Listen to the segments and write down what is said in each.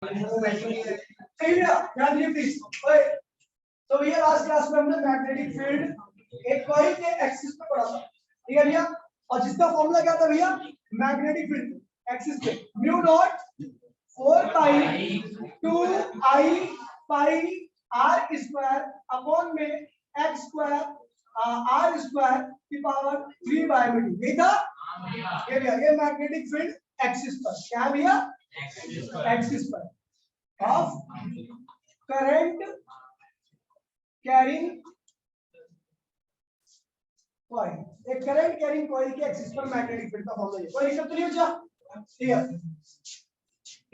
ध्यान दीजिए प्लीज। तो भैया लास्ट क्लास में हमने मैग्नेटिक फील्ड एक कॉइल के एक्सिस पे पढ़ा था, ठीक है भैया। और जिसका फॉर्मूला क्या था भैया, मैग्नेटिक फील्ड एक्सिस पे mu dot 4 pi 2 I pi r square upon में एक्स स्क्वायर आर स्क्वायर की पावर 3 बाय में डी। यही था ये भैया, ये मैग्नेटिक फील्ड एक्सिस पर क्या है भैया, एक्सिस पर ऑफ करंट कैरिंग कॉइल। एक करंट कैरिंग कॉइल के एक्सिस पर मैग्नेटिक फील्ड का फॉर्मूला है। कोई दिक्कत तो नहीं बचा? ठीक है,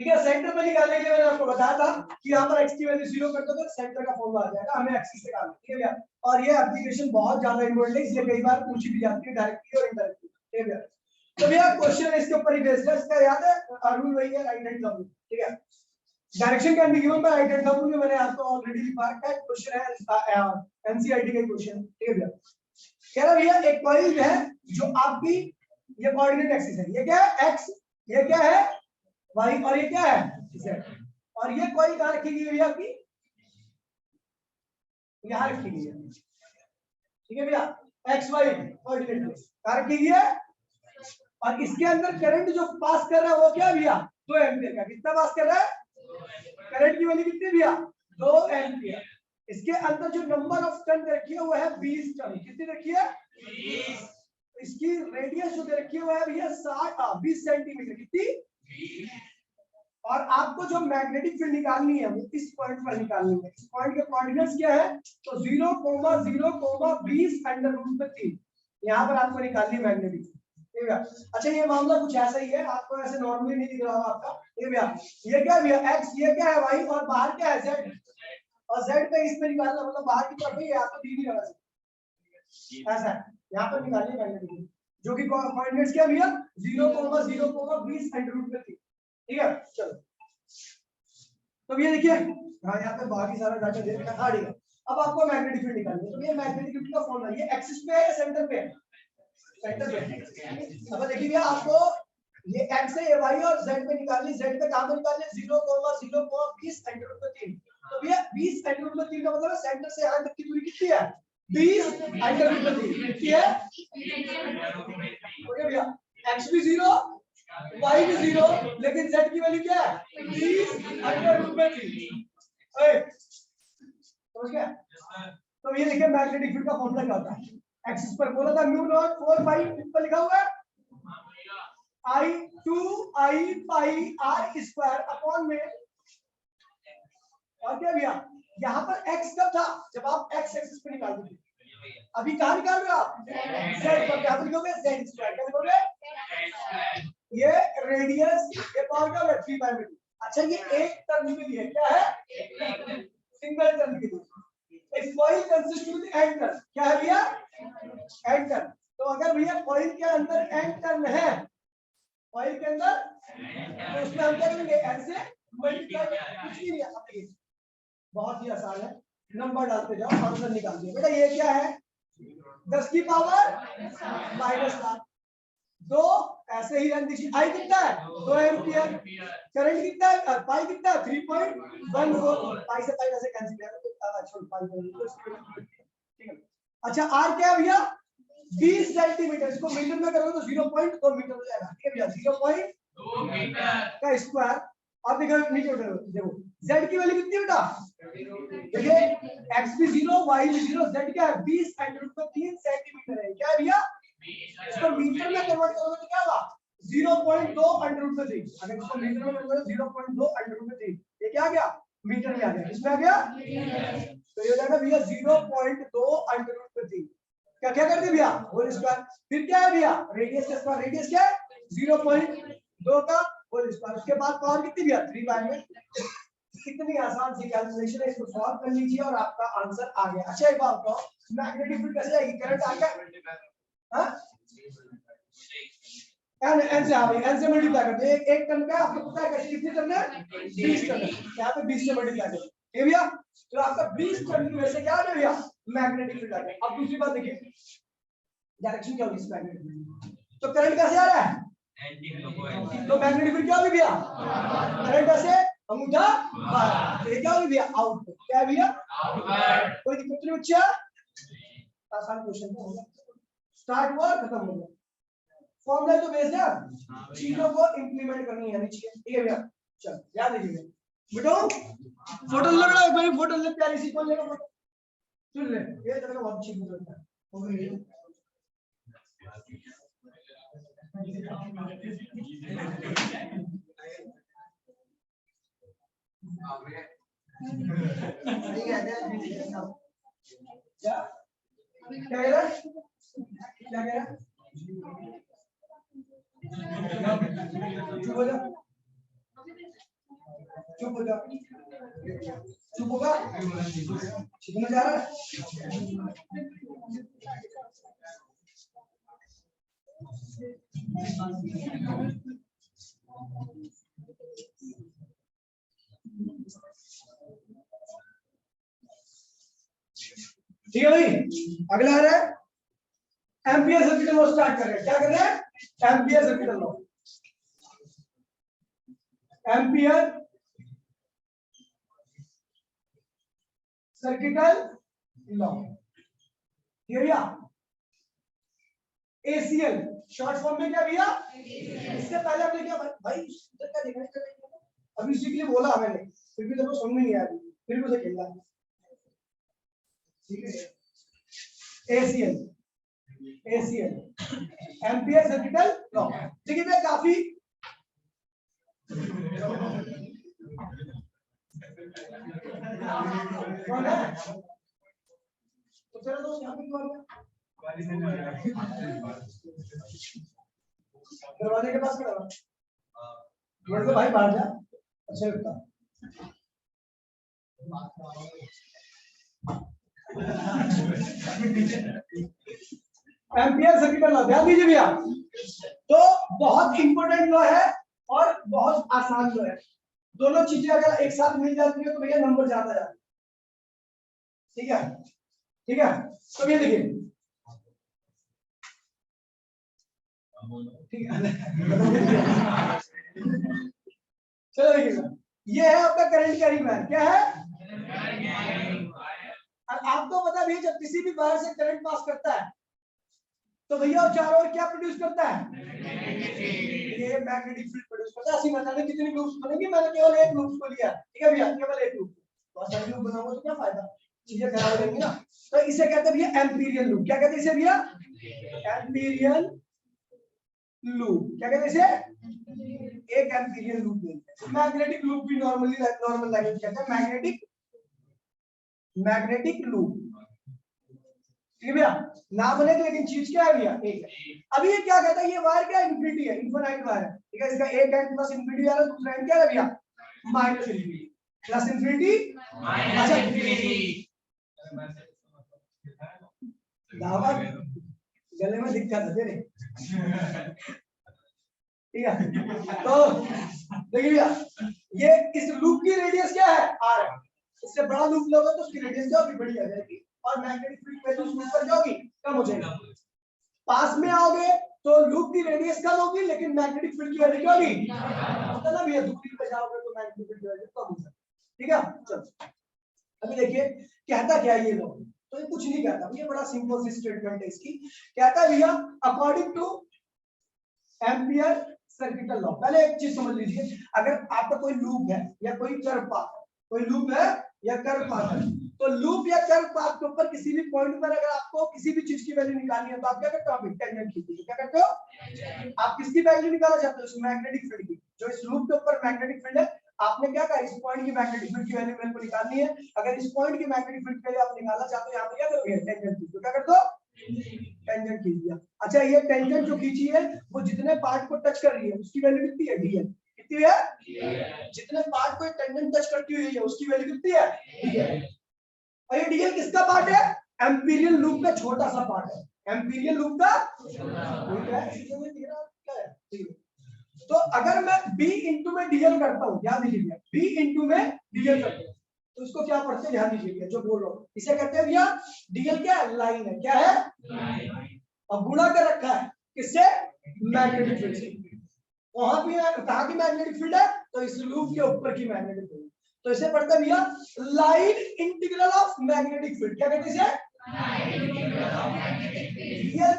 ठीक है। सेंटर पे निकालने के लिए मैंने आपको बताया था कि यहाँ पर x की वैल्यू 0 कर दो तो सेंटर का फॉर्मूला आ जाएगा, हमें एक्सिस निकालना है, ठीक है भैया। और ये एप्लीकेशन बहुत ज्यादा इंपॉर्टेंट है, इसलिए कई बार पूछी भी जाती है डायरेक्टली और इनडायरेक्टली, ठीक है भैया। तो भैया क्वेश्चन इसके ऊपर ही बेस्ड है, इसका याद है रूल वही है, राइट हैंड थंब, ठीक है। Direction can be given by right hand thumb, ये मैंने आपको ऑलरेडी लिखा रखा है, क्वेश्चन है एनसीईआरटी का क्वेश्चन, ठीक है भैया। कह रहा भैया एक कॉइल है जो आपकी ये कोऑर्डिनेट एक्सिस है, ये क्या है x, ये क्या है y और ये क्या है z। और ये कॉइल कहां रखी गई है भैया आपकी, यहां रखी गई है, ठीक है भैया। x y कोऑर्डिनेट एक्सिस कहां रखी गई है, और इसके अंदर करंट जो पास कर रहा है वो क्या भैया 2 एम्पीयर का। कितना पास कर रहा है, करंट की वैल्यू कितनी भैया 2 एम्पीयर। इसके अंदर जो नंबर ऑफ टर्न रखी है वो है 20 टर्न। कितनी रखी है 20। इसकी रेडियस जो रखी है वो है भैया 20 सेंटीमीटर। कितनी, और आपको जो मैग्नेटिक फील्ड निकालनी है वो इस पॉइंट पर निकालनी है। इस पॉइंट के कोऑर्डिनेट्स क्या है, तो 0,0,20√3 यहाँ पर आपको निकालनी है मैग्नेटिक फील्ड, ठीक है। अच्छा ये मामला कुछ ऐसा ही है, आपको ऐसे नॉर्मली नहीं दिख रहा होगा आपका, ठीक है भैया। ये क्या भैया x, ये क्या है y, और बाहर क्या है z, और z पे इस पे निकालना मतलब बाहर की तरफ ही है, आपको दी नहीं लगा सकते ऐसा है। यहाँ पर निकालिए मैग्नेटिक फील्ड जो कि कोऑर्डिनेट्स क्या भैया 0,0,20 सेंटीमीटर, ठीक है। चलो तो ये देखिए हाँ यहाँ पे बाकी सारा डाटा दे रखा था, ठीक है। अब आपको मैग्नेटिक फील्ड निकालनी है, तो ये मैग्नेटिक फील्ड का फॉर्मूला ये एक्सिस पे है या सेंटर पे है, सेंटर पे। अब देखिए भैया आपको ये x है, ये y और z पे निकालनी, z पे कहां पे निकालनी 0,0,20 सेंटीमीटर। तो भैया 20 सेंटीमीटर का मतलब सेंटर से यहां तक की दूरी कितनी है 20 सेंटीमीटर कितनी है, ओके भैया। x भी 0 y भी 0, लेकिन z की वैल्यू क्या है 20 सेंटीमीटर। समझ गया? तो ये देखिए मैग्नेटिक फील्ड का फॉर्मूला क्या होता है, एक्सिस पर बोला था म्यू नॉट 4 पाई, ऊपर लिखा हुआ है I 2 I pi r square upon में, और क्या भैया यहाँ पर x कब था जब आप x एक्सिस पे निकालते थे, अभी कहाँ निकाल रहे हो आप z पर, क्या लिखोगे z स्क्वायर, क्या लिखोगे ये रेडियस, ये पावर का 3 बाय में। अच्छा ये एक टर्न के लिए क्या है सिंगल टर्न के लिए। इस coil consist with and turn, क्या है भैया एंड टर्न। तो अगर भैया कॉइल के अंदर एंड टर्न है, कॉइल के अंदर, तो उसमें हम क्या करेंगे ऐसे मल्टीप्लाई, कुछ भी नहीं है, बहुत ही आसान है, नंबर डालते जाओ आंसर निकाल दिया बेटा। ये क्या है 10 की पावर -7, 2 ऐसे ही रन दीजिए। आई कितना है 2 एम्पियर, करंट कितना है पाई कितना है 3.14, पाई से पाई ऐसे कैंसिल कर, छोड़ पाई, ठीक है। अच्छा आर क्या है भैया 20 सेंटीमीटर, इसको मीटर में करोगे तो 0.2 मीटर हो जाएगा, ठीक है भैया 0.2 मीटर का स्क्वायर। अब देखो नीचे उठो, देखो z की वैल्यू कितनी बेटा, देखिए x भी 0 y भी 0, z क्या है 20 सेंटीमीटर, 3 सेंटीमीटर है, क्या है भैया इसको मीटर में कन्वर्ट करोगे तो क्या होगा 0.2√3। अगर इसको मीटर में कन्वर्ट करोगे 0.2√3, ये क्या आ गया मीटर में आ गया, इसमें आ गया, तो ये हो जाएगा भैया 0.2√3। क्या क्या कर दिया भैया होल स्क्वायर, फिर क्या है भैया रेडियस का स्क्वायर, रेडियस क्या है 0.2 का होल स्क्वायर, उसके बाद पावर कितनी भैया 3 बाय में। कितनी आसान सी कैलकुलेशन है, इसको सॉल्व कर लीजिए और आपका आंसर आ गया। अच्छा एक बात बताओ मैग्नेटिक फील्ड कैसे आएगी, करंट आ गया हां एन से, हाँ एन से मल्टीप्लाई करते हैं, एक टन का आपको पता है कैसे कितने टन है 20 टन है, यहाँ पे 20 से मल्टीप्लाई करें ये भैया, तो आपका 20 टन की वजह से क्या आ गया भैया मैग्नेटिक फील्ड आ गया। अब दूसरी बात देखिए डायरेक्शन क्या होगी इस मैग्नेटिक फील्ड, तो करंट कैसे आ रहा है, तो मैग्नेटिक फील्ड क्या होगी भैया करंट ऐसे अंगूठा बाहर, ये क्या हो गया आउट। क्या है भैया आउटवर्ड। कोई दिक्कत नहीं बच्चा, आसान क्वेश्चन था, स्टार्ट हुआ खत्म हो गया। फॉर्मूला तो बेस्ड है, चीजों को इंप्लीमेंट करनी है नीचे, ठीक है भैया। चल याद रखिए बेटो, फोटो ले लो, एक बार फोटो ले, प्यारी सी कौन लेगा फोटो, सुन ले ये तेरे को बहुत अच्छी फोटो लगता है, हो गई क्या कह रहा है, क्या कह रहा है, चुप हो जा, चुप हो जा, चुप होगा, समझ आ रहा है। ठीक है भाई, अगला आ रहा है एम्पियर सर्किट लॉ, स्टार्ट कर रहे हैं। क्या कर रहे हैं, ampere circuit law, ampere circuital law, ठीक है भैया। एसीएल शॉर्ट फॉर्म में क्या भैया, इससे पहले हमने क्या भाई इधर क्या देखा है, अभी इसी के लिए बोला मैंने, फिर भी देखो समझ में नहीं आया, फिर भी उसे खेलना, ठीक है। ACL, ACL ampere circuital law, देखिए भैया काफी कौन है, तो चलो दोस्त यहाँ पे क्यों आ गया, दरवाजे के पास खड़ा हुआ, तो भाई बाहर जा, अच्छा लगता एम्पियर सर्किटल लॉ, ध्यान दीजिए भैया, तो बहुत इंपॉर्टेंट लॉ है और बहुत आसान लॉ है, दोनों चीजें अगर एक साथ मिल जाती है तो भैया नंबर ज्यादा जाता है, ठीक है, ठीक है। तो ये देखिए, ठीक है चलो देखिएगा, ये है आपका करंट कैरिंग वायर, क्या है, और आपको पता भी जब किसी भी वायर से करंट पास करता है तो भैया चारों ओर क्या प्रोड्यूस करता है, ये मैग्नेटिक फील्ड प्रोड्यूस करता है। ऐसी मतलब में कितनी लूप्स बनेगी, मैंने केवल एक लूप को लिया, ठीक है भैया, केवल एक लूप, तो असल लूप बनाऊंगा तो क्या फायदा, चीजें खराब हो जाएंगी ना। तो इसे कहते हैं भैया एम्पीरियल लूप, क्या कहते हैं इसे भैया, एम्पीरियल लूप, क्या कहते हैं इसे, एक एम्पीरियल लूप बोलते हैं। मैग्नेटिक लूप भी नॉर्मली नॉर्मल लैंग्वेज कहते हैं मैग्नेटिक, मैग्नेटिक लूप, ठीक है भैया, नाम बनेगा लेकिन चीज क्या है भैया, एक है। अभी ये क्या कहता है, ये वायर क्या है, इन्फिनिटी है, इनफिनाइट वायर है, ठीक है, इसका एक एंड प्लस इन्फिनिटी वाला, दूसरा एंड क्या है भैया minus infinity, plus infinity minus infinity, दावा गले में दिक्कत है तेरे, ठीक है। तो देखिए भैया, ये इस लूप की रेडियस क्या है, आर है, इससे बड़ा लूप लोगे तो उसकी रेडियस क्या होगी, बड़ी आ जाएगी, और मैग्नेटिक फील्ड वैल्यू उस पर क्या होगी, कम हो जाएगी। पास में आओगे तो लूप की रेडियस कम होगी लेकिन मैग्नेटिक फील्ड की वैल्यू क्या होगी, मतलब ना भैया दूरी पे जाओगे तो मैग्नेटिक फील्ड की वैल्यू कम हो जाएगी, ठीक है। चलो अभी देखिए कहता क्या है ये लोग, तो ये कुछ नहीं कहता, ये बड़ा सिंपल सी स्टेटमेंट है इसकी, कहता है भैया according to Ampere circuital law. पहले एक चीज समझ लीजिए, अगर आपका कोई लूप है या कोई कर्व पाथ है, कोई लूप है या कर्व पाथ है, तो लूप या कर्व पाथ के ऊपर किसी भी पॉइंट पर अगर आपको किसी भी चीज की वैल्यू निकालनी है तो आप क्या करते हो, आप टेंजेंट खींचते हो, क्या करते हो, आप किसकी वैल्यू निकालना चाहते हो, मैग्नेटिक फील्ड की, जो इस लूप के ऊपर मैग्नेटिक फील्ड है, आपने क्या कहा, इस पॉइंट की मैग्नेटिक फील्ड की वैल्यू मेरे को निकालनी है, अगर इस पॉइंट की मैग्नेटिक फील्ड की वैल्यू आप निकालना चाहते हो, यहाँ पे क्या करोगे, टेंजेंट खींचो, क्या करते हो, टेंजेंट खींच दिया। अच्छा ये टेंजेंट जो खींची है वो जितने पार्ट को टच कर रही है उसकी वैल्यू कितनी है, डीएल, कितनी है, जितने पार्ट को टेंजेंट टच करती हुई है उसकी वैल्यू कितनी है, डीएल। और ये डीएल किसका पार्ट है, एम्पीरियल लूप का छोटा सा पार्ट है, एम्पीरियल लूप का तो अगर मैं बी इंटू में डीएल करता हूं, ध्यान दीजिए बी इंटू में डीएल करता हूं तो इसको क्या पढ़ते हैं, ध्यान दीजिए जो बोल रहा हूं, इसे कहते हैं भैया डीएल क्या है, लाइन है, क्या है लाइन, और गुणा कर रखा है किससे, मैग्नेटिक फील्ड से, वहां भी कहाँ की मैग्नेटिक फील्ड है, तो इस लूप के ऊपर की मैग्नेटिक फील्ड। तो इसे पढ़ते भैया line integral of magnetic field. क्या कहते हैं इसे?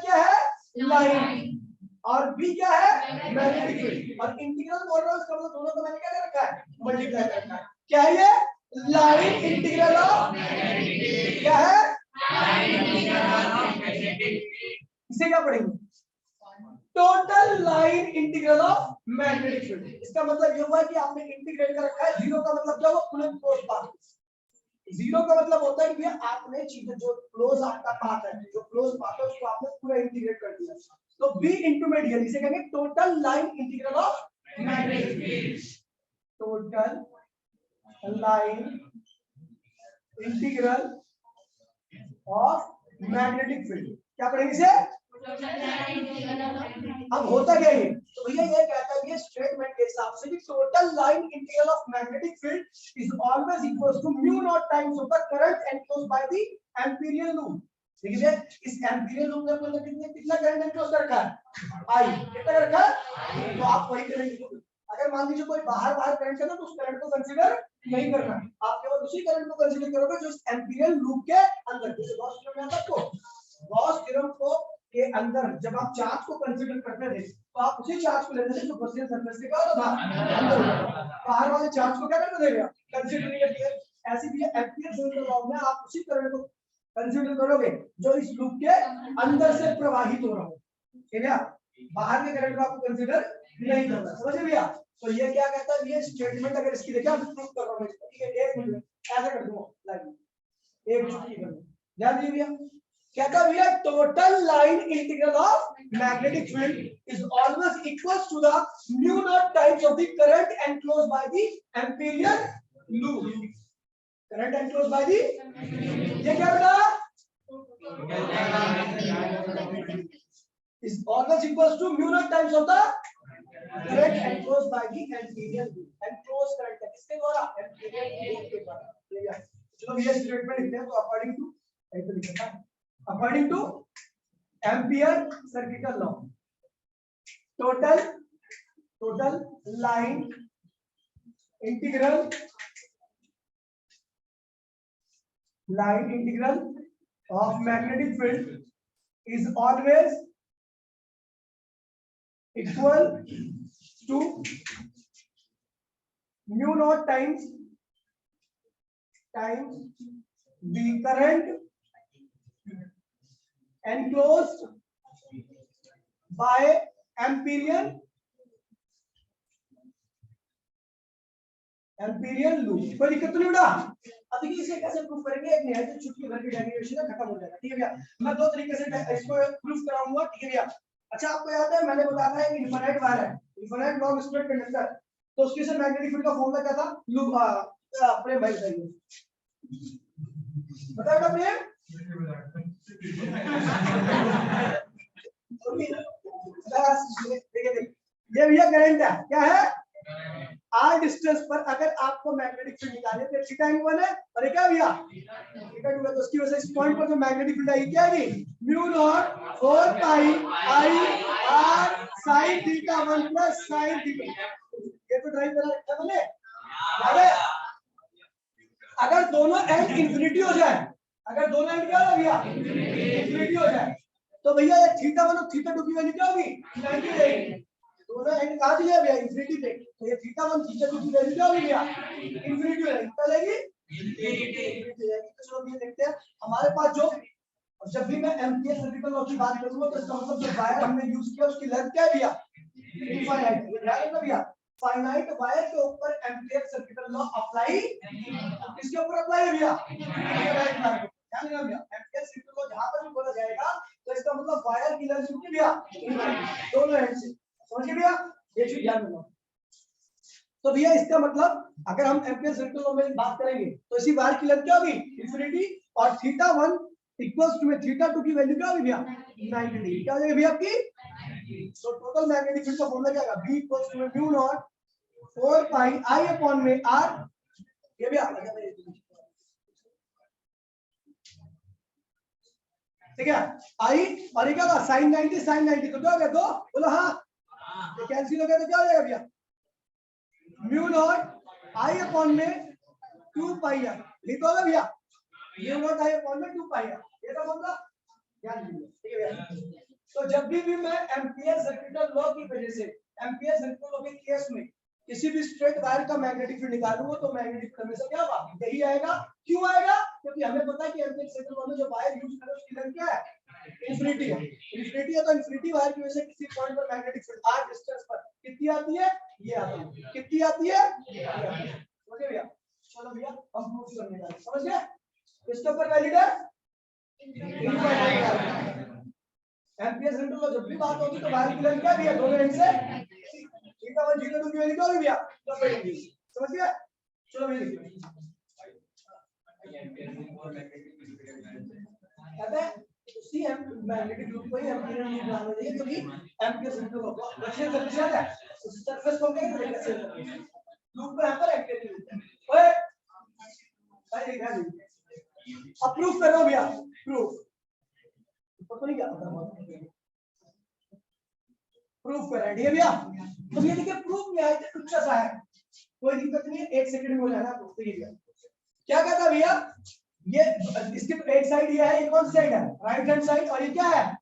क्या है लाइन और बी क्या है मैग्नेटिक फील्ड। और इंटीग्रल बोल रहा हूं इसका मतलब दोनों को मैंने क्या कर रखा है मल्टीप्लाई कर रखा है। क्या है ये लाइन इंटीग्रल ऑफ क्या है इसे क्या पढ़ेंगे total line integral of magnetic field. इसका मतलब ये हुआ कि आपने इंटीग्रेट कर रखा है। जीरो का मतलब क्या हुआ फुल क्लोज पाथ। जीरो का मतलब होता है कि आपने चीजें जो क्लोज आपका पाथ है जो क्लोज पाथ है उसको आपने पूरा इंटीग्रेट कर दिया। तो बी इंटू में डी इसे कहेंगे total line integral of magnetic field. Total line integral of magnetic field क्या पढ़ेंगे इसे। अब होता क्या है तो भैया ये कहता है ये स्टेटमेंट के हिसाब से कि total line integral of magnetic field is always equal to mu naught times of the current enclosed by the Amperian loop. ठीक है इस एम्पीरियल लूप में मतलब कितना करंट एनक्लोज कर रखा है आई कितना कर रखा है। तो आप वही करंट अगर मान लीजिए कोई बाहर करंट है ना तो उस करंट को कंसीडर नहीं करना। आप केवल उसी करंट को कंसीडर करोगे जो इस एम्पीरियल लूप के अंदर। जैसे गॉस थ्योरम में आता है आपको गॉस थ्योरम को के अंदर जब आप चार्ज को कंसीडर करते थे तो आप उसी चार्ज को लेते थे जो गॉसियन सरफेस के क्या होता था अंदर बाहर वाले चार्ज को क्या करते थे कंसीडर नहीं करते। ऐसे भी एम्पीयर थ्योरम लॉ में आप उसी करंट को कंसीडर करोगे जो इस लूप के अंदर से प्रवाहित हो रहा हो। ठीक है बाहर के करंट को आपको कंसीडर नहीं करना। समझे भैया। तो ये क्या कहता है ये स्टेटमेंट अगर इसकी देखिए आप प्रूफ कर रहा हूं ठीक है एक मिनट ऐसे कर दूंगा लाइन एक चुटकी कर ध्यान दीजिए भैया। कहता है भैया total line integral of magnetic field is always equals to the mu naught times of the current enclosed by the Amperian loop. Current enclosed by the ये क्या बेटा is always equals to mu naught times of the current enclosed by the Amperian loop. Enclose current किसके द्वारा Amperian loop के द्वारा। ठीक है चलो ये स्टेटमेंट लिखते हैं। तो अकॉर्डिंग टू ऐसे लिखा है according to Ampere circuital law total line integral of magnetic field is always equal to mu naught times the current enclosed by Amperian loop. कोई दिक्कत तो नहीं बेटा। अब देखिए इसे कैसे प्रूफ करेंगे एक निहायत चुटकी भर की डेरिवेशन है खत्म हो जाएगा। ठीक है भैया मैं दो तरीके से इसको प्रूफ कराऊंगा। ठीक है भैया अच्छा आपको याद है मैंने बताया था इनफिनिट वायर है इनफिनिट लॉन्ग स्ट्रेट कंडक्टर तो उसके से मैग्नेटिक फील्ड का फॉर्मूला क्या था लूप प्रेम भाई बताइए बताओ बेटा प्रेम ये भैया करंट है क्या है आर डिस्टेंस पर अगर आपको मैग्नेटिक फील्ड निकालनी है तो थीटा इन 1 है और क्या भैया थीटा 2 है। तो उसकी वजह से इस पॉइंट पर जो मैग्नेटिक फील्ड है क्या है mu naught 4 pi I R sin theta 1 plus sin theta. ये तो ड्राइव कर रखा है मैंने। अगर दोनों एंड इंफिनिटी हो जाए अगर दोनों एंड क्या हो भैया इंफिनिटी हो जाए तो भैया ये थीटा 1 और थीटा 2 की वैल्यू क्या होगी 90 रहेगी। दोनों एंड कहां दिया भैया इंफिनिटी पे तो ये थीटा 1 थीटा 2 की वैल्यू क्या होगी भैया इंफिनिटी रहेगी चलेगी इंफिनिटी रहेगी। तो चलो ये देखते हैं हमारे पास जो जब भी मैं एम्पीयर सर्किल लॉ की बात करूंगा तो इसका मतलब जो वायर हमने यूज किया उसकी लेंथ क्या है भैया इनफाइनाइट। ध्यान रखना भैया फाइनाइट वायर के ऊपर एम्पीयर सर्किल लॉ अप्लाई किसके ऊपर अप्लाई है भैया ध्यान रखना भैया एम्पीयर सर्किल लॉ जहां पर भी बोला जाएगा तो इसका मतलब वायर की लेंथ कितनी भैया दोनों एंड से समझिए भैया ये चीज ध्यान रखना। तो भैया इसका मतलब अगर हम एम्पीयर सर्किल लॉ में बात करेंगे तो इसी वायर की लेंथ क्या होगी इंफिनिटी और थीटा 1 इक्वल्स टू में थीटा 2 की वैल्यू क्या होगी भैया 90 डिग्री क्या हो जाएगी भैया आपकी। सो टोटल मैग्नेटिक फील्ड का फॉर्मूला क्या होगा b इक्वल्स टू में mu naught 4 pi i upon में r ये भी आ गया ठीक है i और ये क्या होगा sin 90 तो क्या हो गया 2 बोलो हां तो कैंसिल हो गया तो क्या हो जाएगा भैया, म्यू नॉट आई अपॉन में 2 पाई आर लिखोगे भैया, म्यू नॉट आई अपॉन में 2 पाई आर, ये तो मतलब ध्यान दीजिए, ठीक है भैया। तो जब भी मैं एम्पियर सर्किटल लॉ की वजह से, एम्पियर सर्किटल लॉ के केस में किसी भी स्ट्रेट वायर का मैग्नेटिक फील्ड निकालूंगा तो मैग्नेटिक फील्ड हमेशा क्या होगा, यही आएगा। क्यों आएगा, क्योंकि हमें पता है कि एम्पियर सर्किटल लॉ में जो वायर यूज करें उसकी लेंथ क्या है, इन्फिनिटी है। इन्फिनिटी है तो इन्फिनिटी वायर की वजह से किसी पॉइंट पर मैग्नेटिक फील्ड आर डिस्टेंस पर कितनी आती है, ये आती है। कितनी आती है, ये आती है। समझ भैया, चलो भैया हम प्रूफ करने जा रहे हैं, समझ गए। इसके ऊपर वैलिड है एम्पियर सर्किटल लॉ, जब भी बात होगी तो वायर की लेंथ क्या भी है, दोनों एंड से थीटा 1 थीटा 2 की वैल्यू क्या होगी भैया, समझ गए। चलो भैया कहते हैं उसी मैग्नेटिक लूप को ही एम्पियर लूप बनाना चाहिए, क्योंकि एम्पियर सर्किटल लॉ को रशियन सर्फेस है, उस सर्फेस को क्या कहते हैं, रशियन सर्फेस लूप को यहां पर एम्पियर लूप। ओए भाई ध्यान दीजिए, अब प्रूफ कर रहा हूं भैया, प्रूफ तो नहीं क्या पता, प्रूफ कर रहे हैं, ठीक है भैया। तो ये देखिए प्रूफ में आए थे कुछ ऐसा है, कोई दिक्कत नहीं है, 1 सेकंड में हो जाना प्रूफ। तो ये क्या कहता है भैया, ये इसकी एक साइड ये है, एक कौन साइड है, राइट हैंड साइड, और ये क्या है,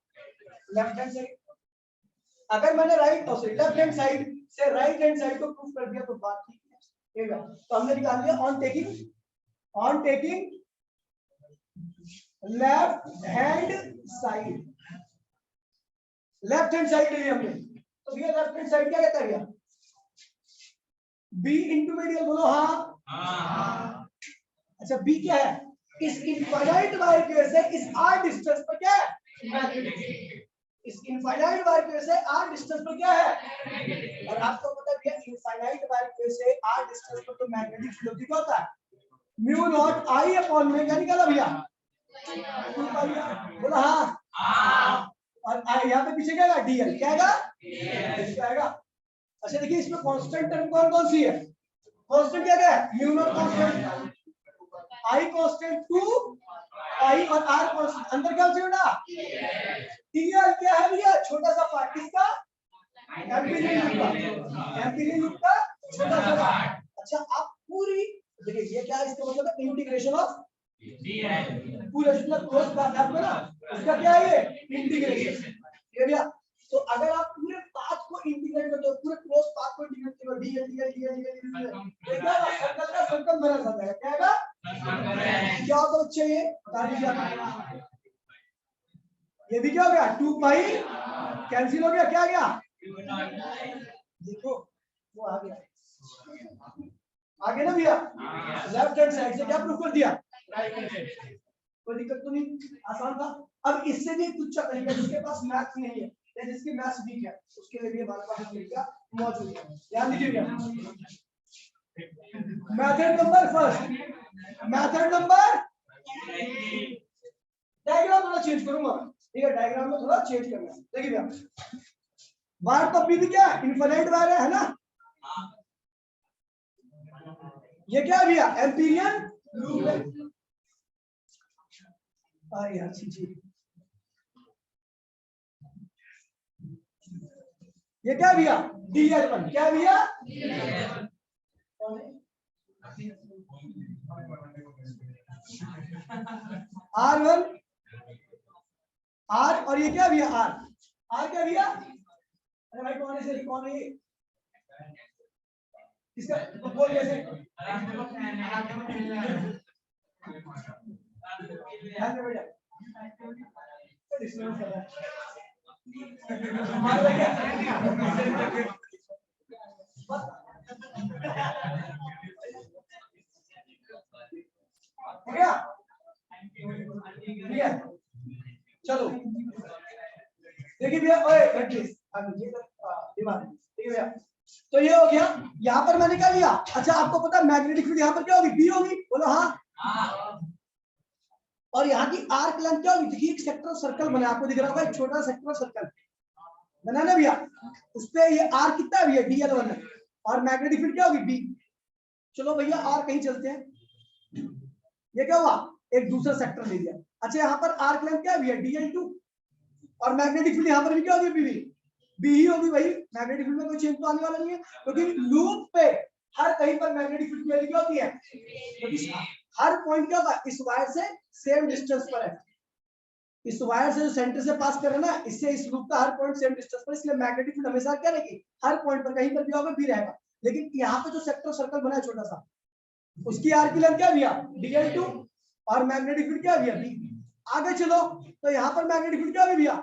लेफ्ट हैंड साइड। अगर मैंने लेफ्ट हैंड साइड से राइट हैंड साइड को प्रूफ कर दिया तो बात ठीक है। तो हमने निकाल लिया on taking left hand side, left hand side लिए हमने, तो भैया लेफ्ट हैंड साइड क्या कहता है भैया, बी इंटू मीडियल, बोलो हाँ। अच्छा बी क्या है, इस इनफाइनाइट वायर की वजह से इस आर डिस्टेंस पर क्या है, इस इनफाइनाइट वायर की वजह से आर डिस्टेंस पर क्या है, और आपको पता है इनफाइनाइट वायर की वजह से आर डिस्टेंस पर तो मैग्नेटिक फील्ड क्या होता है, म्यू नॉट आई अपॉन में क्या निकाला भैया, 2 पाई आर, बोला हाँ। और यहाँ पे पीछे क्या आएगा, डीएल, क्या आएगा। अच्छा देखिए इसमें कांस्टेंट टर्म कौन कौन सी है, कांस्टेंट क्या है, म्यू नॉट कांस्टेंट, आई कांस्टेंट 2 आई, और आर कांस्टेंट, अंदर क्या होगा, डीएल क्या है भैया, छोटा सा पार्ट, किसका, एम्पिरियल लूप का छोटा सा पार्ट। अच्छा आप पूरी देखिए ये क्या है, इसका मतलब है इंटीग्रेशन ऑफ डीएल, पूरा जितना क्लोज पाथ है ना उसका क्या है, ये इंटीग्रेशन, ठीक है भैया। तो अगर आप पूरे पाथ को इंटीग्रेट करते हो, पूरे क्लोज पाथ को इंटीग्रेट करो, डीएल ये क्या है, सर्कल का सर्कल बना जाता है, क्या है, क्या होता बच्चे, ये बता दीजिए आप। ये भी क्या हो गया, 2 पाई कैंसिल हो गया, क्या आ गया, देखो वो आ गया, आगे ना भैया, लेफ्ट हैंड साइड से क्या प्रूफ कर दिया, राइट हैंड साइड, कोई दिक्कत तो नहीं, आसान था। अब इससे भी कुछ तरीका, जिसके पास मैथ्स नहीं है या जिसकी मैथ्स वीक है उसके लिए भी हमारे पास तरीका मौजूद है, ध्यान दीजिएगा। Method number first, method number, diagram थोड़ा चेंज करूंगा, ठीक है, डायग्राम में थोड़ा चेंज करना, देखिए भैया वायर तो अभी भी क्या इनफाइनाइट वायर है ना, ये क्या है भैया, एम्पिरियल लूप है, अरे यार जी ये क्या भैया, डीएल1, क्या भैया, R1 R, और ये क्या भैया, R क्या भैया, अरे भाई कौन है, कौन है ये, इसका बोल कैसे, ध्यान दे भैया, डिस्टर्ब कर रहा है ठीक है। चलो देखिए भैया, ठीक है भैया, तो ये हो गया, यहाँ पर मैंने क्या लिया, अच्छा आपको पता है मैग्नेटिक फील्ड यहाँ पर क्या होगी, बी होगी, बोलो हाँ। और यहाँ की आर्क लेंथ क्या होगी, देखिए एक सेक्टर सर्कल बना, आपको दिख रहा होगा एक छोटा सेक्टर सर्कल बना ना भैया, उस पे ये आर कितना है भैया, डीएल1 है, और मैग्नेटिक फील्ड क्या होगी, बी। चलो भैया आर कहीं चलते हैं, ये क्या हुआ, एक दूसरा सेक्टर ले लिया। अच्छा यहाँ पर आर्क लेंथ क्या है भैया, डीएल2, और मैग्नेटिक फील्ड यहाँ पर भी क्या होगी, बी। बी ही होगी भाई, मैग्नेटिक फील्ड में कोई चेंज तो आने वाला नहीं है, क्योंकि लूप पे हर कहीं पर मैग्नेटिक फील्ड की वैल्यू क्या होती है, क्योंकि हर पॉइंट क्या होगा, इस वायर से सेम डिस्टेंस पर है, इस वायर से जो सेंटर से पास कर रहा है ना, इससे इस लूप का हर पॉइंट सेम डिस्टेंस पर, इसलिए मैग्नेटिक फील्ड हमेशा क्या रहेगी, हर पॉइंट पर कहीं पर भी होगा बी रहेगा। लेकिन यहाँ पे जो सेक्टर सर्कल बना है छोटा सा, उसकी आर की लेंथ क्या भैया, dl2, और मैग्नेटिक फील्ड क्या भैया, बी। आगे चलो तो यहाँ पर मैग्नेटिक फील्ड क्या होगी भैया,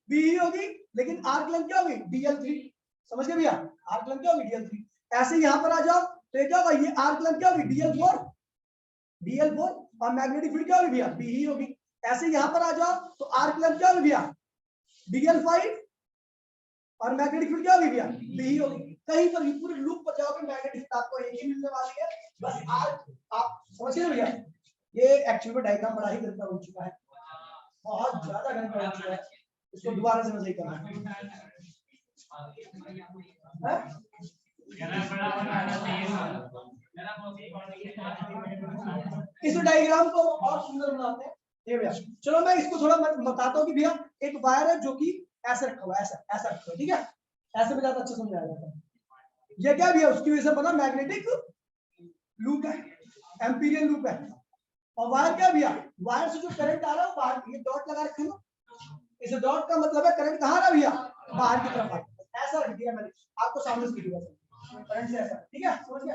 बी ही होगी, लेकिन आर की लेंथ क्या होगी, dl3। समझ गए भैया, आर की लेंथ क्या होगी, dl3। ऐसे यहाँ पर आ जाओ तो ये क्या होगा, ये आर की लेंथ क्या होगी, dl4, और मैग्नेटिक फील्ड क्या होगी भैया, बी ही होगी। ऐसे यहाँ पर आ जाओ तो आर की लेंथ क्या होगी भैया, dl5, और मैग्नेटिक फील्ड क्या होगी भैया, बी ही होगी। कहीं पर भी पूरे लूप पर जाओगे मैग्नेटिक फील्ड आपको एक ही मिलने वाली है, बस आर, आप समझ गए भैया। ये एक्चुअल में डायग्राम बड़ा ही गंदा हो चुका है, बहुत ज्यादा गंदा हो चुका है, इसको दोबारा से मैं सही करना है। इस डायग्राम को और सुंदर बनाते हैं ये भैया। चलो मैं इसको थोड़ा बताता हूँ कि भैया एक वायर है जो कि ऐसे रखा हुआ है, ऐसा ऐसा रखा हुआ है, ठीक है, ऐसे में ज्यादा अच्छा समझाया जाता है। ये क्या भैया, उसकी वजह से बना मैग्नेटिक लूप है, एम्पीरियल लूप है। और वायर क्या भैया, वायर से जो करंट आ रहा है बाहर, ये डॉट लगा रखे ना, इस डॉट का मतलब है करंट कहाँ आ रहा है भैया, बाहर की तरफ आ रहा है। ऐसा रख दिया मैंने, आपको सामने से दिखा करंट से ऐसा, ठीक है, समझ गया,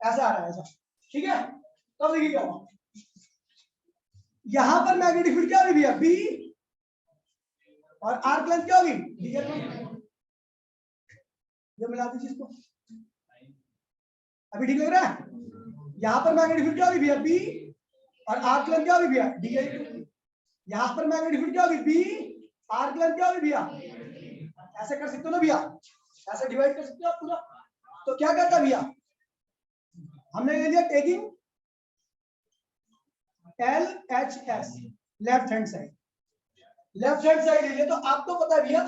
ऐसा आ रहा है ऐसा, ठीक है। तब देखिए क्या हुआ, यहां पर मैग्नेटिक फील्ड क्या होगी भैया, बी, और आर्क लेंथ क्या होगी, dl1। ये मिला दीजिए इसको, अभी ठीक लग रहा है। यहां पर मैग्नेटिक फील्ड क्या होगी भैया, बी, और आर्क लेंथ क्या होगी भैया, dl2। यहां पर मैग्नेटिक फील्ड क्या होगी, बी, आर्क लेंथ क्या होगी भैया, ऐसे कर सकते हो ना भैया, ऐसे डिवाइड कर सकते हो आप पूरा। तो क्या करता भैया, हमने ले लिया taking LHS, left hand side, left hand side ले लिया। तो आपको पता है भैया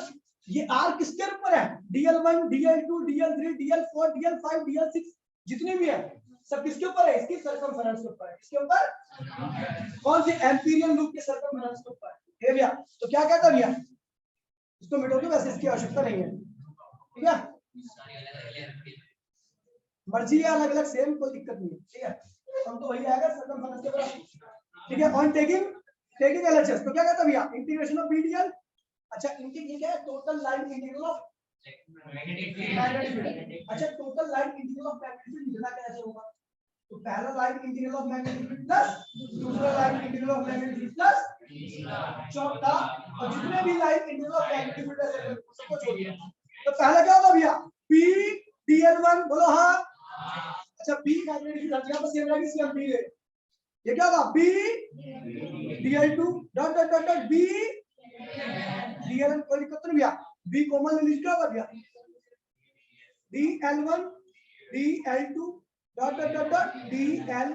ये आर किसके ऊपर है, dl1, dl2, dl3, dl4, dl5, dl6, जितने भी है सब किसके ऊपर है, इसकी सर्कमफेरेंस के ऊपर है। किसके ऊपर, कौन सी, एम्पीरियल लूप के सर्कमफेरेंस के ऊपर है भैया। तो क्या कहता भैया, इसको मिटोगे, वैसे इसकी आवश्यकता नहीं है, ठीक है, मर्जी है अलग अलग सेम, कोई दिक्कत नहीं है, ठीक है, हम तो वही आएगा सर्कमफेरेंस के ऊपर, ठीक है। ऑन टेकिंग एलएचएस, तो क्या कहता भैया, इंटीग्रेशन ऑफ बीडीएल, अच्छा इंटीग्रेशन क्या है, total line integral of magnetic field. अच्छा total line integral of magnetic field निकला कैसे होगा, तो पहला line integral of magnetic field plus दूसरा line integral of magnetic field plus चौथा, और जितने भी line integral of magnetic field है सबको छोड़ दिया। तो पहला क्या होगा भैया, पी dl1, बोलो हाँ। अच्छा बी मैग्नेटिक फील्ड यहाँ पर सेम रहेगी, इसलिए हम बी ले, ये क्या होगा, b dl2 dot dot dot dot b dl1, कोई दिक्कत नहीं भैया, बी कॉमन ले लीजिए, क्या होगा भैया, dl1 dl2 dot dot dot dot dll।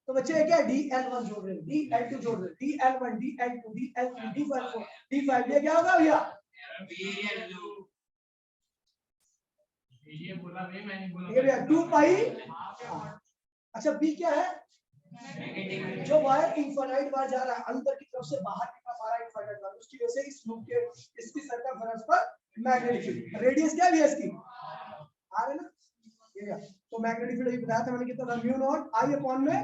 तो बच्चे क्या, dl1 जोड़ रहे हैं, dl2 जोड़ रहे हैं, dl1 dl2 dl3 d4 d5, ये क्या होगा भैया, ये बोला भाई, मैंने बोला ये भैया 2 पाई। अच्छा बी क्या है, जो वायर इनफाइनाइट बार जा रहा है अंदर की तरफ से बाहर की तरफ आ रहा है इनफाइनाइट बार, उसकी वजह से इस लूप के इसकी सर्कमफेरेंस पर मैग्नेटिक फील्ड, रेडियस क्या है इसकी, आ रहा है ना ये, तो मैग्नेटिक फील्ड ये बताया था मैंने कितना था, म्यू नॉट आई अपॉन में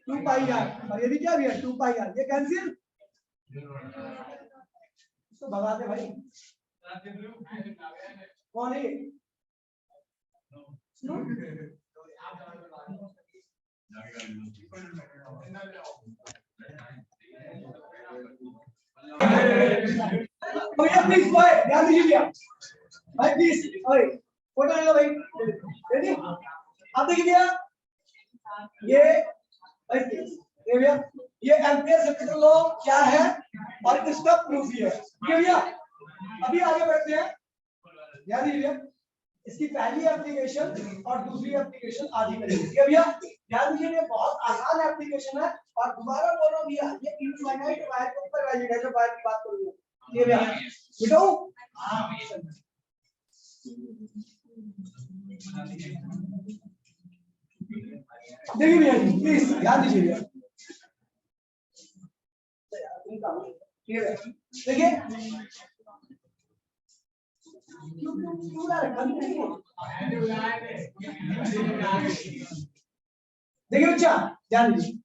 2 पाई आर, और ये भी क्या है 2 पाई आर, ये कैंसिल, इसको भगा दे भाई, कौन है भैया प्लीज भाई ध्यान दीजिए भाई प्लीज, ओए फोटो ले लो भाई, रेडी। अब देखिए भैया ये भैया ये एम्पियर सर्किट लॉ क्या है और इसका प्रूफ ही है, ठीक है भैया। अभी आगे बढ़ते हैं, ध्यान दीजिए, इसकी पहली एप्लीकेशन और दूसरी एप्लीकेशन आधी करेंगे, ठीक है भैया। ध्यान दीजिए ये बहुत आसान एप्लीकेशन है, और दोबारा बोल रहा हूं भैया ये इनफाइनाइट वायर के ऊपर वैलिड है, जो वायर की बात करूंगा, ये भैया बिटाओ। देखिए भैया प्लीज ध्यान दीजिए भैया, देखिए क्यों ला रखा देखिए बच्चा, ध्यान दीजिए,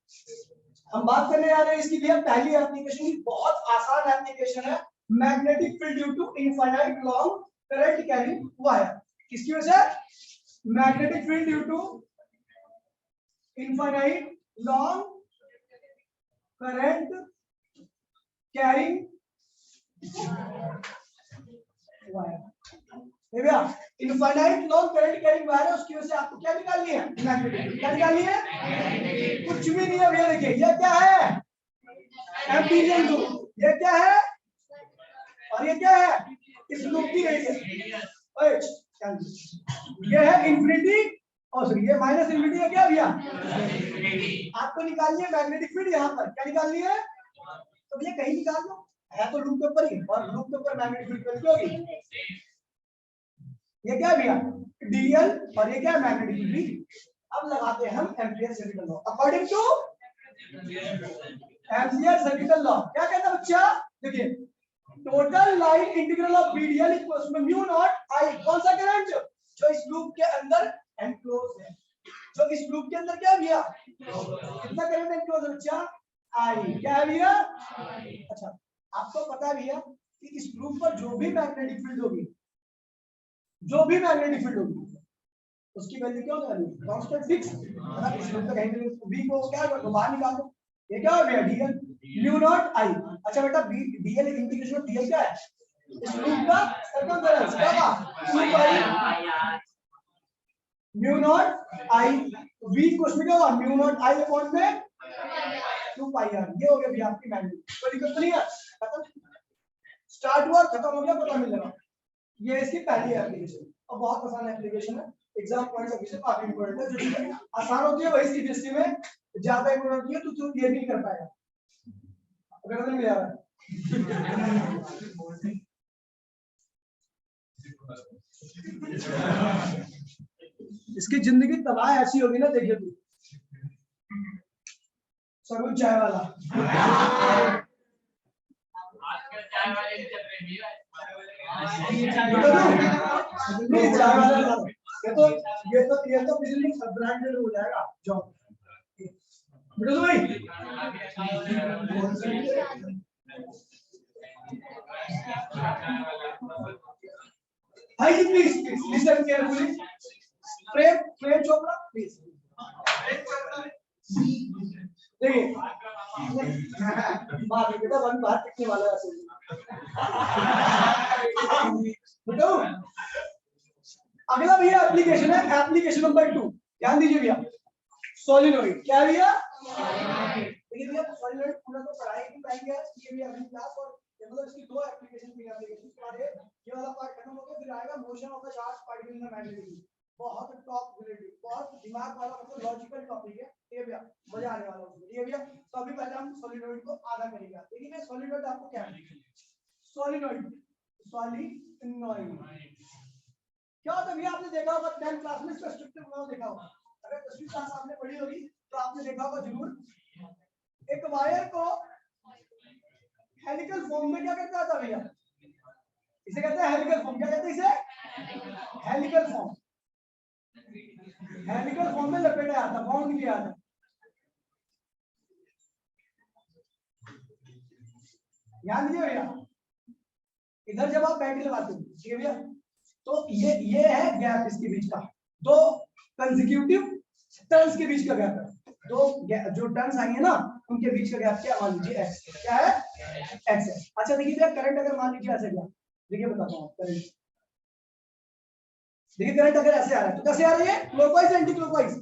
हम बात करने आ रहे हैं इसकी लिए पहली एप्लीकेशन की, बहुत आसान एप्लीकेशन है, magnetic field due to infinite long current carrying wire. किसकी वजह से? Magnetic field due to infinite long current carrying wire. भैया infinite long current carrying wire है, उसकी वजह से आपको क्या निकालनी है? मैग्नेटिक। क्या निकालनी है? कुछ भी नहीं है भैया, देखिए ये क्या है? Amperian loop. ये क्या है? और ये क्या है? इस लूप की रेडियस। ये है इंफिनिटी और सॉरी ये माइनस इंफिनिटी है क्या भैया? आपको निकालनी है मैग्नेटिक फील्ड यहाँ पर। क्या निकालनी है? तो भैया कहीं निकाल लो, है तो लूप के ऊपर ही, और लूप के ऊपर मैग्नेटिक फील्ड क्या होगी? ये क्या है भैया? डीएल, और ये क्या है? Magnetic field. अब लगाते हैं हम Ampere circuital law. According to Ampere circuital law क्या कहता है बच्चा? देखिए total line integral of BDL equals to mu naught I. कौन सा करंट जो इस लूप के अंदर एनक्लोज है? जो इस लूप के अंदर क्या है भैया? कितना करंट एनक्लोज है बच्चा? आई। क्या है भैया? अच्छा, आपको पता है भैया कि इस लूप पर जो भी मैग्नेटिक फील्ड होगी, जो भी मैग्नेटिक फील्ड होगी, उसकी वैल्यू क्या होगी? Constant fix. अगर इस लूप का कहीं v को क्या करो, बाहर निकाल दो। ये क्या हो गया? डीएल म्यू नॉट आई। अच्छा बेटा, डीएल इंटीग्रेशन ऑफ डीएल क्या है? इस लूप का सर्कमफेरेंस क्या था? 2 पाई म्यू नॉट आई। v को उसमें क्या होगा? म्यू नॉट आई अपॉन में 2 पाई आर। ये हो गया भैया आपकी मैग्नेटिक। कोई दिक्कत नहीं है? खत्म, स्टार्ट हुआ, खत्म हो गया, पता मिल रहा। ये इसकी पहली एप्लीकेशन, और बहुत आसान एप्लीकेशन है। एग्जाम पॉइंट ऑफ व्यू से काफी इंपॉर्टेंट है। जो चीजें आसान होती है वही सीबीएसई में ज्यादा इंपॉर्टेंट होती है, तो तू ये नहीं कर पाएगा अगर नहीं मिला रहा। इसकी जिंदगी तबाह ऐसी होगी ना, देखिए तू सब चाय वाला। आजकल चाय वाले चल रहे हैं। नहीं चाय वाला, ये तो बिजली सब ब्रांडेड हो जाएगा जॉब। बिल्कुल भाई, hi ji please listen carefully. Prem Chopra please. देखिए बात बेटा वन बात कितने वाला है बताओ। अगला भैया एप्लीकेशन है, एप्लीकेशन नंबर 2। ध्यान दीजिए भैया, सोलिनॉइड। क्या भैया? देखिए भैया सोलिनॉइड पूरा तो पढ़ाई नहीं पाएंगे ये भी अगली क्लास, और मतलब इसकी 2 एप्लीकेशन भी एप्लीकेशन के बाद ये वाला पार्ट खत्म हो गया, फिर आएगा motion of the charge particle in the magnetic. बहुत टॉप रिलेटेड, बहुत दिमाग वाला, मतलब लॉजिकल टॉपिक है ये भैया, मजा आने वाला है ये भैया। तो अभी पहले हम सोलिनॉइड को आधा करेंगे। देखिए मैं सोलिनॉइड आपको क्या है? सोलिनॉइड क्या होता है भैया? आपने देखा होगा 10th क्लास में इसका स्ट्रक्चर बनाओ देखा होगा। अगर 10वीं क्लास आपने पढ़ी होगी तो आपने देखा होगा जरूर। एक वायर को हेलिकल फॉर्म में क्या करता था भैया? इसे कहते हैं हेलिकल फॉर्म। क्या कहते हैं इसे? Helical form. हेलिकल फॉर्म में लपेटा आता, बाउंड किया आता। ध्यान दीजिए भैया, इधर जब आप बैटरी लगाते हो ठीक है भैया, तो ये है गैप इसके बीच का, 2 कंसेक्यूटिव टर्न्स के बीच का गैप है। 2 जो टर्न्स आएंगे ना उनके बीच का गैप क्या मान लीजिए x। क्या है? x है। अच्छा देखिए भैया करंट अगर मान लीजिए ऐसे गया, देखिए बताता हूँ करंट। देखिए करंट अगर ऐसे आ रहा है तो कैसे आ रही है? Clockwise anti clockwise.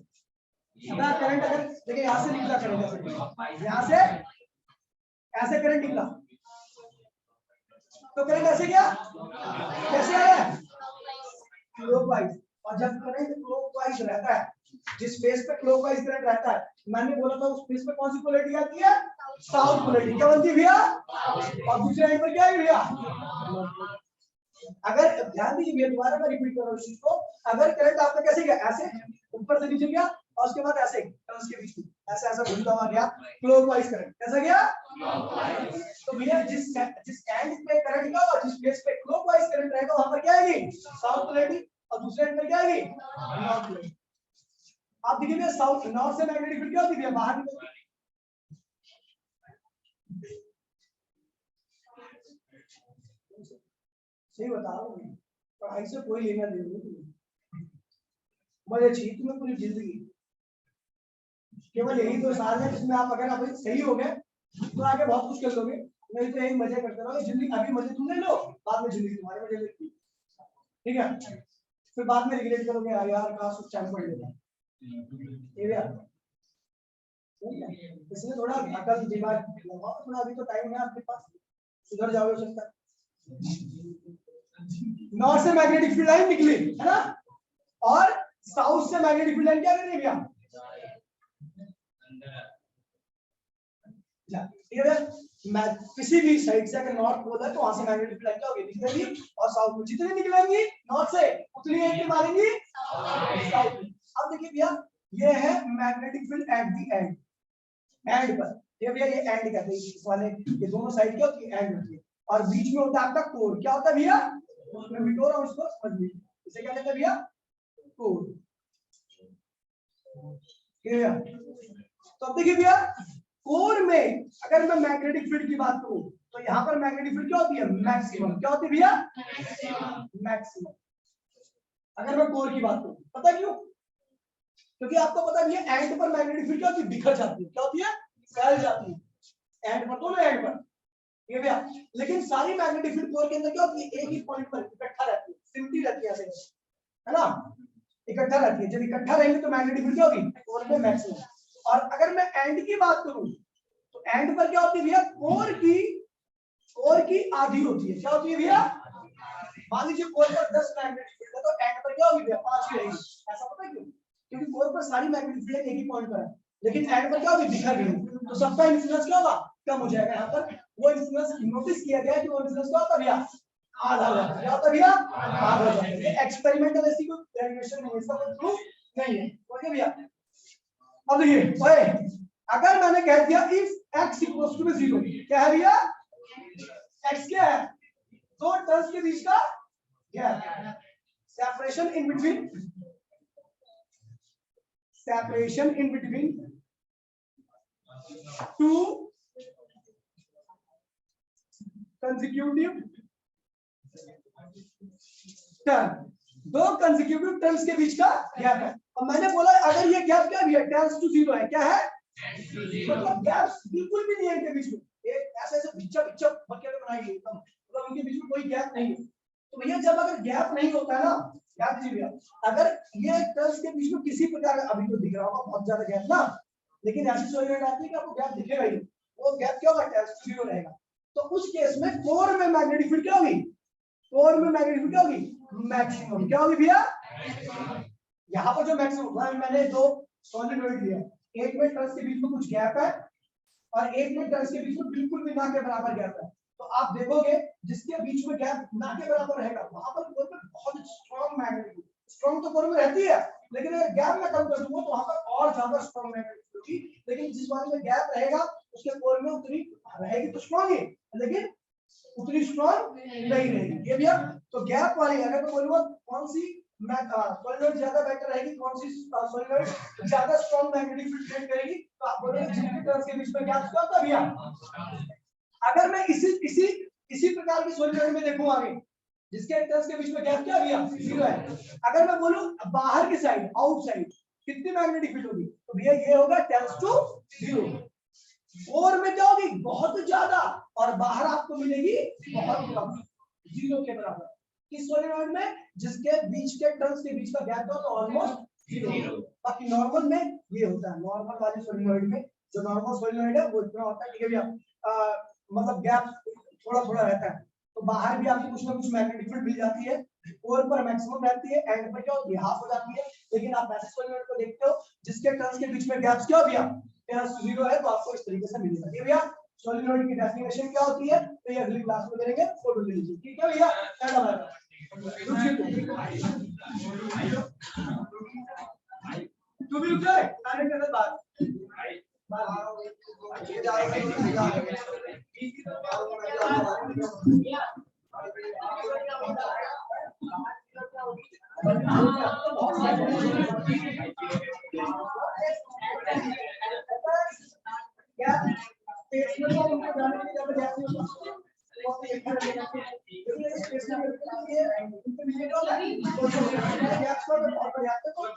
अगर करंट अगर देखिए यहाँ से निकला करंट, यहाँ से ऐसे करंट निकला तो करंट ऐसे गया, कैसे आ रहा है? क्लॉकवाइज। और जब करंट क्लॉकवाइज रहता है, जिस फेस पे क्लॉकवाइज करंट रहता है, मैंने बोला था उस फेस पे कौन सी पोलैरिटी आती है? South polarity. क्या बनती है भैया? और दूसरे एंड पर क्या है भैया? अगर ध्यान दीजिए भैया, दोबारा मैं रिपीट कर रहा हूँ इस चीज को। अगर करंट आपका कैसे गया? ऐसे ऊपर से नीचे गया और उसके बाद ऐसे टर्न्स के बीच में ऐसे ऐसा घूमता हुआ गया, क्लॉकवाइज करंट कैसा गया? तो भैया जिस एंड पे करंट का और जिस प्लेस पे क्लॉकवाइज करंट रहेगा वहां पर क्या आएगी? साउथ पोलैरिटी, और दूसरे एंड पर क्या आएगी? North polarity. आप देखिए भैया साउथ नॉर्थ से मैग्नेटिक फील्ड क्या होती है? बाहर निकलती है। सही बता रहा हूँ, पढ़ाई से कोई लेना देना नहीं। मजे चाहिए तुम्हें पूरी जिंदगी, केवल यही 2 साल है जिसमें आप अगर आप सही हो गए तो आगे बहुत कुछ कर लोगे, नहीं तो यही मजे करते रहोगे जिंदगी। अभी मजे तुम ले लो, बाद में जिंदगी तुम्हारे मजे लेगी, ठीक है? फिर बाद में रिग्रेट करोगे यार काश उस टाइम पढ़ लेता। इसलिए थोड़ा अकल दिमाग लगाओ थोड़ा, अभी तो टाइम है आपके पास, सुधर जाओगे हो सकता है। नॉर्थ से मैग्नेटिक फील्ड लाइन निकली है ना, और साउथ से मैग्नेटिक फील्ड लाइन क्या कर रही है भैया? किसी भी साइड से अगर नॉर्थ पोल है तो वहां से मैग्नेटिक फील्ड क्या होगी? निकलेगी, और साउथ में जितनी निकलेंगी नॉर्थ से उतनी एंट्री मारेंगी साउथ में। अब देखिए भैया ये है magnetic field at the and, and पर ये भैया ये एंड कहते हैं इस वाले, ये दोनों साइड क्या होती है? एंड होती है, और बीच में होता है आपका कोर। क्या होता है भैया? मैं बिटोर और उसको समझ लीजिए, इसे क्या कहते हैं भैया? कोर। तो अब देखिए भैया कोर में अगर मैं मैग्नेटिक फील्ड की बात करूं तो यहाँ पर मैग्नेटिक फील्ड क्या होती है? मैक्सिमम। क्या होती है भैया? मैक्सिमम। अगर मैं कोर की बात करूं, पता क्यों? क्योंकि आपको पता नहीं है एंड पर मैग्नेटिक फील्ड क्या होती है? बिखर जाती है। क्या होती है? फैल जाती है एंड पर, दोनों एंड पर, ये भैया। लेकिन सारी मैग्नेटिक फील्ड कोर के अंदर क्या होती है? एक ही पॉइंट पर इकट्ठा रहती है, सिमटी रहती है, है ना? इकट्ठा रहती है। जब इकट्ठा रहेंगे तो मैग्नेटिक फील्ड क्या होगी? कोर में मैक्सिमम। और अगर मैं एंड की बात करूं तो एंड पर क्या होती है भैया? कोर की आधी होती है। क्या होती है भैया? मान लीजिए कोर पर 10 मैग्नेटिक फील्ड है तो एंड पर क्या होगी भैया? 5 ही रहेगी। ऐसा पता है क्यों? क्योंकि कोर पर सारी मैग्नेटिक फील्ड एक ही पॉइंट पर है, लेकिन एंड पर क्या होगी? बिखर गई, तो सबका इन्फ्लुएंस क्या होगा? कम हो जाएगा। यहाँ पर वो इन्फ्लुएंस नोटिस किया गया कि वो इन्फ्लुएंस क्या होता है भैया? आधा हो जाता है। क्या होता है भैया? आधा हो जाता है। ये एक्सपेरिमेंटल ऐसी कोई डेरिवेशन नहीं है, इसका कोई प्रूफ नहीं है। ओके भैया, अब देखिए ओए, अगर मैंने कह दिया इफ x इक्वल्स टू 0, क्या है भैया? x क्या है? दो टर्म्स के बीच का gap, separation in between two consecutive term, दो कंसेक्यूटिव टर्म्स के बीच का गैप है। और मैंने बोला अगर ये गैप क्या है? टेंड्स टू 0 है। क्या है? मतलब गैप बिल्कुल भी नहीं है इनके बीच में, एक ऐसे बिच्चा बकेट बनाई गई एकदम, मतलब उनके बीच में कोई गैप नहीं है। तो भैया जब अगर गैप नहीं होता है ना, याद कीजिए भैया, अगर ये टर्म्स के बीच में किसी प्रकार का, अभी तो दिख रहा होगा बहुत ज्यादा गैप ना, लेकिन ऐसी सॉल्यूशन आती है कि आपको गैप दिखेगा ही, वो गैप क्या होगा? टेंड्स टू 0 रहेगा। तो उस केस में कोर में मैग्नेटिक फील्ड क्या होगी? कोर में मैग्नेटिक फील्ड क्या होगी? मैक्सिमम। क्या होगी भैया? यहाँ पर जो मैक्सिमम, मैंने दो सॉलिनॉइड लिया, एक में टर्न्स के बीच में कुछ गैप है और एक में टर्न्स के बीच में बिल्कुल भी ना के बराबर गैप है। तो आप देखोगे जिसके बीच में गैप ना के बराबर रहेगा वहां पर कोर में बहुत स्ट्रॉन्ग मैग्नेटिक, स्ट्रॉन्ग तो कोर में रहती है, लेकिन अगर गैप में कम कर दूंगा तो वहां पर और ज्यादा स्ट्रॉन्ग मैग्नेटिक होगी। लेकिन जिस वाले में गैप रहेगा उसके कोर में उतनी रहेगी तो स्ट्रॉन्ग है, लेकिन उतनी स्ट्रॉन्ग नहीं रहेगी। ये भैया तो गैप वाली अगर मैं बोलूंगा कौन सी सॉलिनॉइड ज्यादा बेटर रहेगी, कौन सी सॉलिनॉइड ज्यादा स्ट्रॉन्ग मैग्नेटिक फील्ड क्रिएट करेगी, तो आप बोलोगे जिनके टर्न्स के बीच में गैप क्या होता है भैया? अगर मैं इसी प्रकार की सॉलिनॉइड में देखूं आगे जिसके टर्न्स के बीच में गैप क्या भैया? 0 है। अगर मैं बोलूं बाहर की साइड, आउटसाइड, कितनी मैग्नेटिक फील्ड होगी? तो भैया ये होगा टेंड्स टू 0। कोर में क्या होगी? बहुत ज्यादा, और बाहर आपको मिलेगी बहुत कम, 0 के बराबर। किस सॉलिनॉइड में? जिसके बीच के टर्न्स के बीच का गैप हो तो ऑलमोस्ट 0। बाकी नॉर्मल में ये होता है, नॉर्मल वाले सॉलिनॉइड में जो नॉर्मल सॉलिनॉइड है वो इतना होता है, ठीक है भैया, मतलब गैप थोड़ा थोड़ा रहता है। तो बाहर भी आपको कुछ ना कुछ मैग्नेटिक फील्ड मिल जाती है, कोर पर मैक्सिमम रहती है, एंड पर क्या होती है? हाफ हो जाती है। लेकिन आप ऐसे सॉलिनॉइड को देखते हो जिसके टर्न्स के बीच में गैप्स क्या हो भैया? 0 है, तो आपको इस तरीके से मिलेगा। ये भैया सॉलिनॉइड की डेफिनेशन क्या होती है, तो ये अगली क्लास में करेंगे, फोटो ले लीजिए, ठीक है भैया? तू भी रुक जा, बात